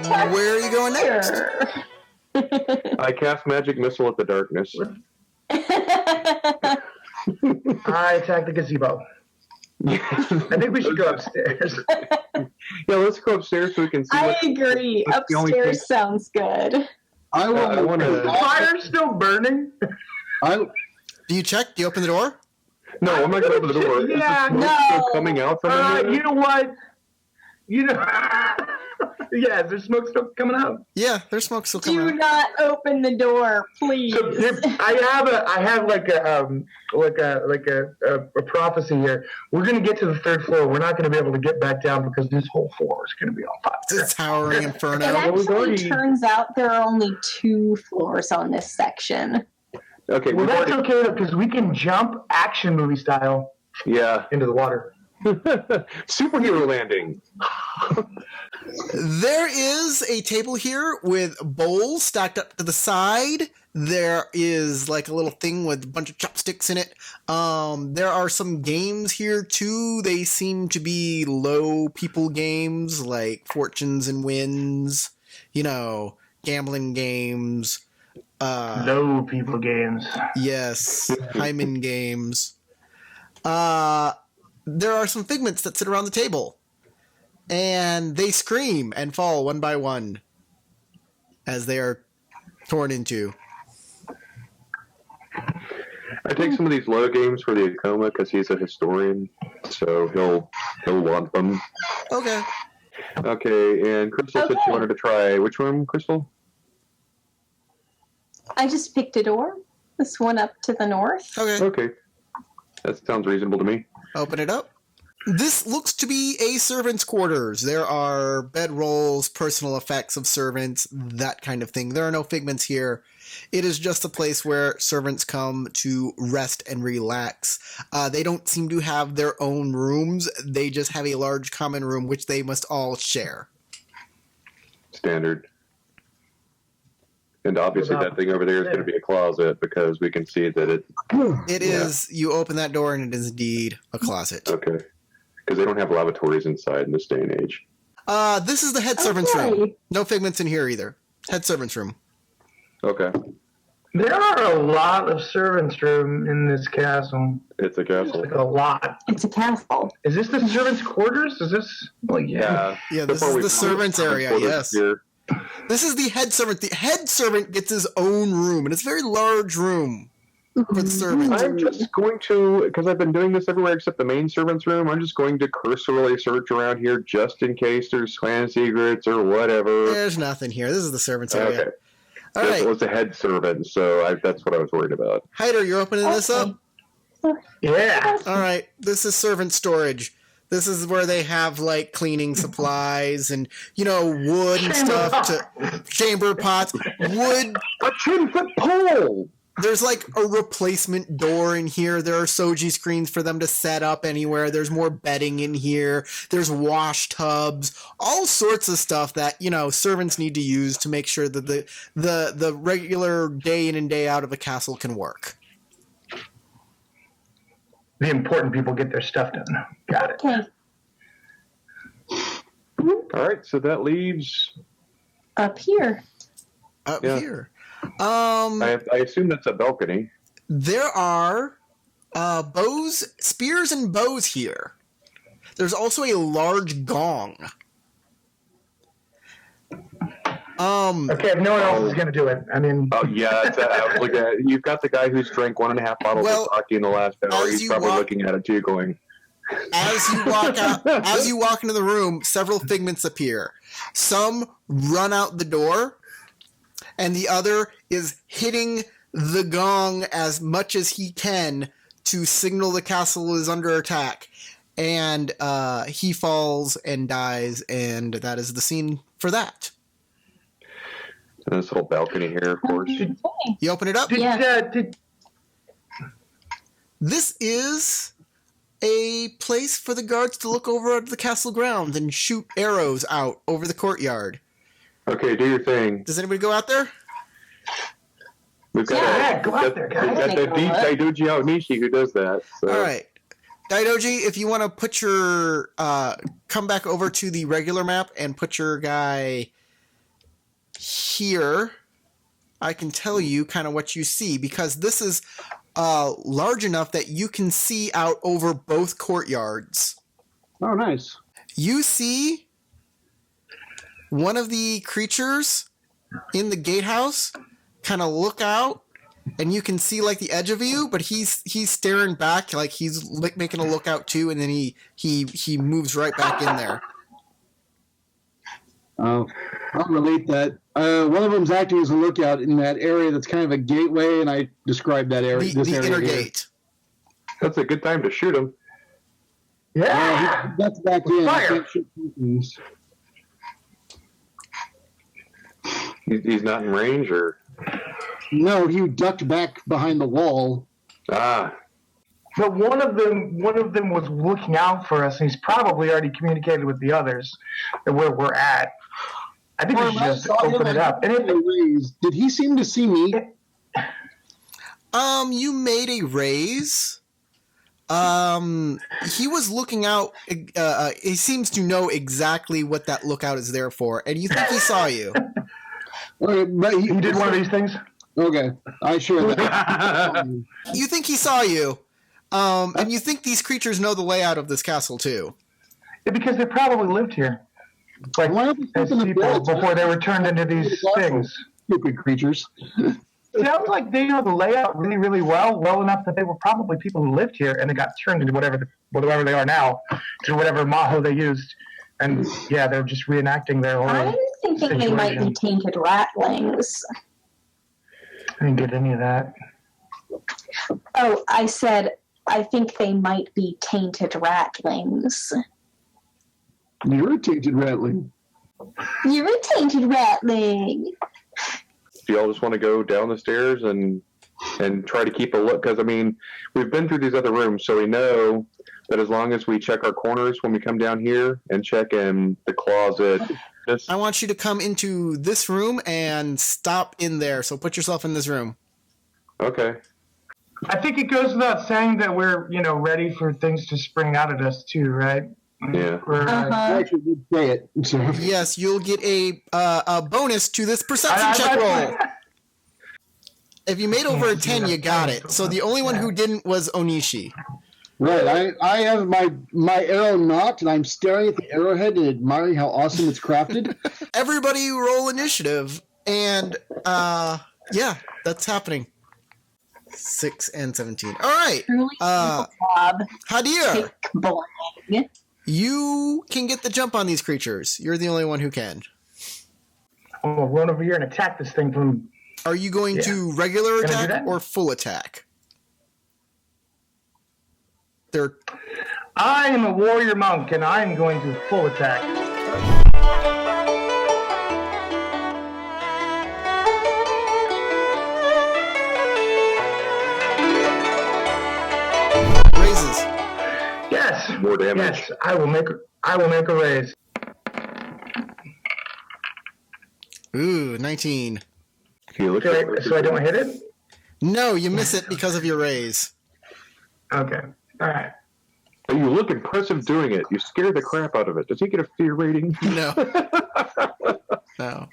Where are you going next? I cast magic missile at the darkness. I attack the gazebo. I think we should go upstairs. Yeah, let's go upstairs so we can see. I agree. Upstairs sounds good. I want Is to. the fire still burning? Do you check? Do you open the door? No, I'm not going to open the door. Yeah, Is the smoke still coming out from in you know what? Yeah, is there smoke still coming out? Yeah, there's smoke still coming Do out. not open the door, please. So I have like a prophecy here. We're gonna get to the third floor. We're not gonna be able to get back down because this whole floor is gonna be on fire. It's a towering It inferno. actually turns out there are only 2 floors on this section. Okay, Well, that's okay though, because we can jump action movie style into the water. Superhero landing. There is a table here with bowls stacked up to the side. There is like a little thing with a bunch of chopsticks in it. There are some games here too. They seem to be low people games like fortunes and wins, gambling games. Low people games. Yes, Hyman games. There are some figments that sit around the table. And they scream and fall one by one as they are torn into. I take some of these low games for the Akoma because he's a historian, so he'll want them. Okay. Okay, and Crystal said she wanted to try which room, Crystal? I just picked a door. This one up to the north. Okay. That sounds reasonable to me. Open it up. This looks to be a servant's quarters. There are bedrolls, personal effects of servants, that kind of thing. There are no figments here. It is just a place where servants come to rest and relax. They don't seem to have their own rooms. They just have a large common room, which they must all share. Standard. And obviously that thing over there is going to be a closet because we can see that it... It is. You open that door and it is indeed a closet. Okay. Because they don't have lavatories inside in this day and age. This is the head servant's room. No figments in here either. Head servant's room. Okay. There are a lot of servants' room in this castle. It's a castle. Like a lot. It's a castle. Is this the servants' quarters? Is this? Well, yeah. Yeah, this is the servants' area, yes. Here. This is the head servant. The head servant gets his own room, and it's a very large room for the servant. I'm just going to, because I've been doing this everywhere except the main servant's room, I'm just going to cursorily search around here just in case there's clan secrets or whatever. There's nothing here. This is the servant's area. Okay. All right. It was a head servant, so that's what I was worried about. Hyder, you're opening this up? Yeah. All right. This is servant storage. This is where they have, like, cleaning supplies and, wood and stuff chamber pots, wood. A 10-foot pole! There's, like, a replacement door in here. There are Soji screens for them to set up anywhere. There's more bedding in here. There's wash tubs. All sorts of stuff that, servants need to use to make sure that the regular day in and day out of a castle can work. The important people get their stuff done. Got it. Okay. All right, so that leaves... Up here. Up here. I assume that's a balcony. There are spears and bows here. There's also a large gong. Okay, if no one else is going to do it, I mean... Oh, yeah, I was looking at it. You've got the guy who's drank 1.5 bottles of sake in the last hour. He's probably looking at it too, going... As you walk into the room, several figments appear. Some run out the door, and the other is hitting the gong as much as he can to signal the castle is under attack. And he falls and dies, and that is the scene for that. This little balcony here, of course. You open it up? Yeah. This is a place for the guards to look over at the castle grounds and shoot arrows out over the courtyard. Okay, do your thing. Does anybody go out there? We've got go out there, guys. We've got the deep Daidoji Aonishi who does that. So. All right. Daidoji, if you want to put your... come back over to the regular map and put your guy here, I can tell you kind of what you see, because this is large enough that you can see out over both courtyards. Oh, nice. You see one of the creatures in the gatehouse kind of look out, and you can see like the edge of you, but he's staring back, like he's making a lookout too, and then he moves right back in there. Oh, I'll relate that. One of them's acting as a lookout in that area that's kind of a gateway, and I described that area. The area inner here. gate. That's a good time to shoot him. Yeah. That's back in. I Fire. can't shoot things. He's not in range, or No, he ducked back behind the wall. ah. But one of them was looking out for us, and he's probably already communicated with the others and where we're at. I think we should just open it up. And Did he seem to see me? You made a raise. He was looking out. He seems to know exactly what that lookout is there for, and you think he saw you. Okay, but he did one of these things. Okay, I share that. You think he saw you, and you think these creatures know the layout of this castle too. Yeah, because they probably lived here, like Why don't we as open the people door? before they were turned into these things. Stupid creatures. Sounds like they know the layout really, really well enough that they were probably people who lived here and they got turned into whatever they are now, to whatever maho they used, and yeah, they're just reenacting their whole. I'm thinking they might be tainted ratlings. I didn't get any of that. Oh, I said I think they might be tainted ratlings. You're a tainted rattling. You're a tainted ratling. Do y'all just want to go down the stairs and try to keep a look? Because, I mean, we've been through these other rooms, so we know that as long as we check our corners when we come down here and check in the closet. I want you to come into this room and stop in there. So put yourself in this room. Okay. I think it goes without saying that we're, ready for things to spring out at us too, right? Yeah. We're, I actually did say it. So. Yes, you'll get a bonus to this perception check roll. If you made over a 10, you got it. So the only one who didn't was Onishi. Right, I have my arrow knocked, and I'm staring at the arrowhead and admiring how awesome it's crafted. Everybody roll initiative, and yeah, that's happening. 6 and 17. All right, Truly Bob. Hadir, Pick blank. you can get the jump on these creatures. You're the only one who can. I'm gonna run over here and attack this thing from. Are you going to regular Can I do attack that? or full attack? They're I am a warrior monk, and I am going to full attack. raises. Yes. More damage. Yes, I will make a raise. Ooh, 19. You look Okay, so I don't hit it. No, you miss it because of your raise. Okay. All right. You look impressive doing it. You scared the crap out of it. Does he get a fear rating? No. No.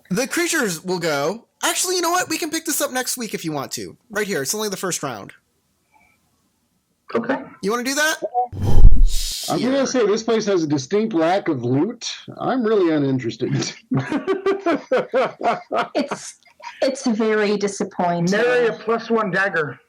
The creatures will go. Actually, you know what? We can pick this up next week if you want to. Right here. It's only the first round. Okay. You want to do that? I'm going to say this place has a distinct lack of loot. I'm really uninterested. It's very disappointing. Nary a +1 dagger.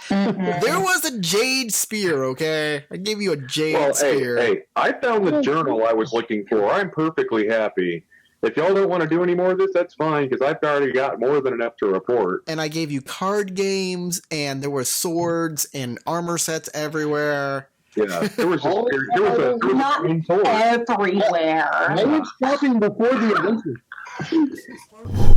There was a jade spear, okay? I gave you a jade Well, spear. hey, I found the journal I was looking for. I'm perfectly happy. If y'all don't want to do any more of this, that's fine, because I've already got more than enough to report. And I gave you card games, and there were swords and armor sets everywhere. Yeah, there was a Not green sword. everywhere. I was shopping before the adventure.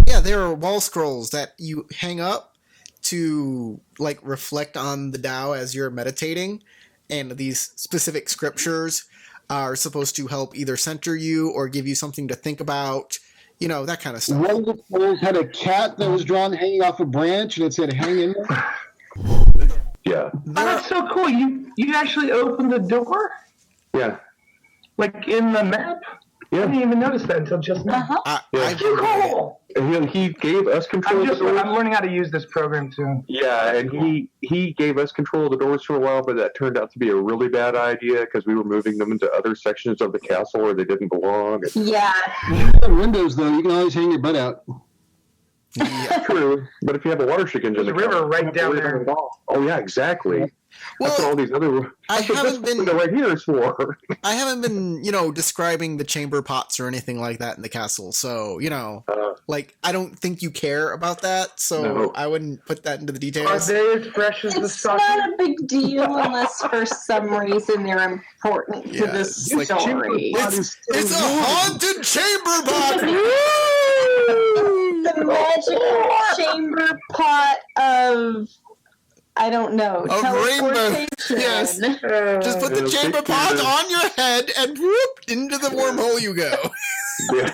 Yeah, there are wall scrolls that you hang up to like reflect on the Tao as you're meditating, and these specific scriptures are supposed to help either center you or give you something to think about, that kind of stuff. One of the scrolls had a cat that was drawn hanging off a branch, and it said "hang in there." Yeah, Oh, that's so cool. You actually opened the door? yeah. Like in the map? I didn't even notice that until just now. I've Too heard it. cool. He gave us control of the doors. I'm learning how to use this program too. Yeah, and he gave us control of the doors for a while, but that turned out to be a really bad idea because we were moving them into other sections of the castle where they didn't belong. Yeah. Windows, though, you can always hang your butt out. Yeah. True, but if you have a water chicken, There's a river right down there. Oh yeah, exactly. That's what all Well, these other. I That's what haven't this been- window right here is for. I haven't been, describing the chamber pots or anything like that in the castle. So, I don't think you care about that. So No. I wouldn't put that into the Are details. they as fresh as the It's sausage? not a big deal unless for some reason they're important to Yeah, the it's like story. It's a haunted chamber pot! The magical chamber pot of, I don't know, Of rainbow. teleportation. Yes. Just put the It'll chamber take pot you to- on your head and whoop, into the wormhole you go. Yeah.